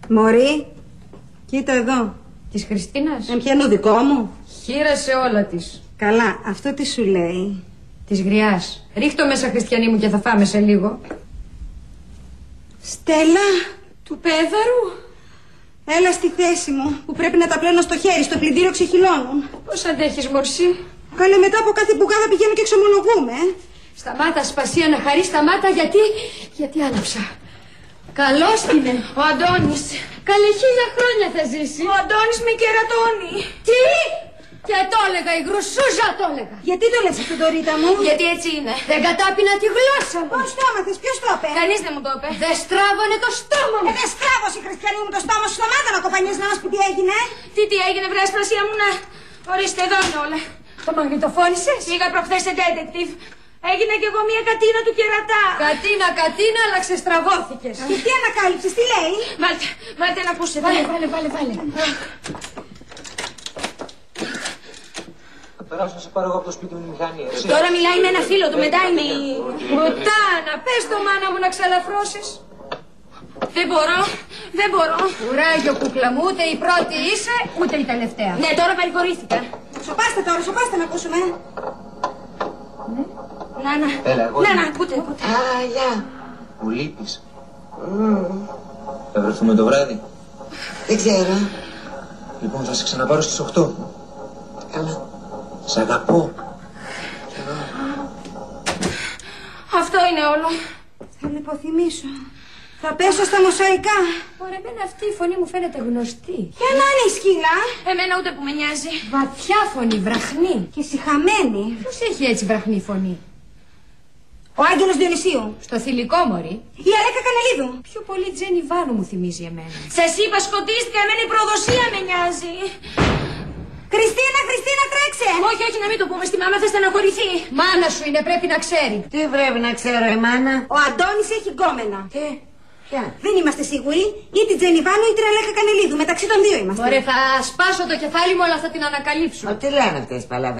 Μωρή, κοίτα εδώ. Της Χριστίνας. Πιάνω δικό μου. Χείρασε όλα της. Καλά, αυτό τι σου λέει? Της Γριάς. Ρίχτω μέσα, Χριστιανή μου, και θα φάμε σε λίγο. Στέλλα. Του Πέδαρου. Έλα στη θέση μου, που πρέπει να τα πλένω στο χέρι, στο πλυντήριο ξεχυλώνουν. Πώς αντέχεις, μορσή? Καλέ, μετά από κάθε μπουγάδα πηγαίνω και εξομολογούμε. Σταμάτα, Σπασία, να χαρείς, σταμάτα, γιατί άναψα. Καλώς είναι. Ο Αντώνης. Καλή 1000 χρόνια θα ζήσει. Ο Αντώνης με κερατώνει. Τι? Και το έλεγα, η γρουσούζα το έλεγα. Γιατί το λες αυτό, Ντορίτα μου? Γιατί έτσι είναι. Δεν κατάπινα τη γλώσσα μου. Πώς το έμαθες, ποιος το είπε? Κανείς δεν μου το είπε. Δεν στράβωνε το στόμα μου. Δεν στράβωσε, Χριστιανή μου, το στόμα σου. Σταμάτα να κοπανιές να μας πει τι έγινε. Τι έγινε, βρε Σπασία μου, να. Ορίστε, εδώ είναι όλα. Το μαγνητοφώνησες? Πήγα προχθές σε detective. Έγινε κι εγώ μια κατίνα του κερατά. Κατίνα, αλλά ξεστραβώθηκες. Και τι ανακάλυψες, τι λέει? Βάλτε να ακούσετε. Βάλε. Θα περάσω να σε πάρω εγώ από το σπίτι μου τη μηχανή, εσύ. Τώρα μιλάει με ένα φίλο του, μετά είναι η... Ρουτάνα, πες το, μάνα μου, να ξαλαφρώσεις. Δεν μπορώ. Κουράγιο, κούκλα μου, ούτε η πρώτη είσαι, ούτε η τελευταία. Ναι, τώρα παρηγορήθηκα. Σοπάστε τώρα, σοπάστε να ακούσουμε. Έλα, εγώ. Να, ακούτε. Α, γεια. Μου λείπεις. Θα βρεθούμε το βράδυ? Δεν ξέρω. Λοιπόν, θα σε ξαναπάρω στις 8. Καλά. Σ' αγαπώ. Αυτό είναι όλο. Θα λιποθυμίσω. Θα πέσω στα μοσαϊκά. Ωραία, εμένα αυτή η φωνή μου φαίνεται γνωστή. Για να είναι η σκύλα. Εμένα ούτε που με νοιάζει. Βαθιά φωνή, βραχνή. Και σιχαμένη. Ποιος έχει έτσι βραχνή φωνή? Ο Άγγελος Διονυσίου. Στο θηλυκό, μωρή. Η Αλέκα Κανελίδου. Πιο πολύ Τζένι Βάνου μου θυμίζει εμένα. Σας είπα, σκοτίστηκα, εμένα η προδοσία με νοιάζει. Χριστίνα, τρέξε! Όχι, να μην το πούμε στη μάμα, θα στεναχωρηθεί. Μάνα σου είναι, πρέπει να ξέρει. Τι πρέπει να ξέρω, η μάνα? Ο Αντώνης έχει γκόμενα. Ποια? Δεν είμαστε σίγουροι, ή την Τζενιβάνου ή την Αλέκα Κανελίδου. Μεταξύ των δύο είμαστε. Ωραία, θα σπάσω το κεφάλι μου, αλλά θα την ανακαλύψω. Τι λένε αυτές οι παλαβές?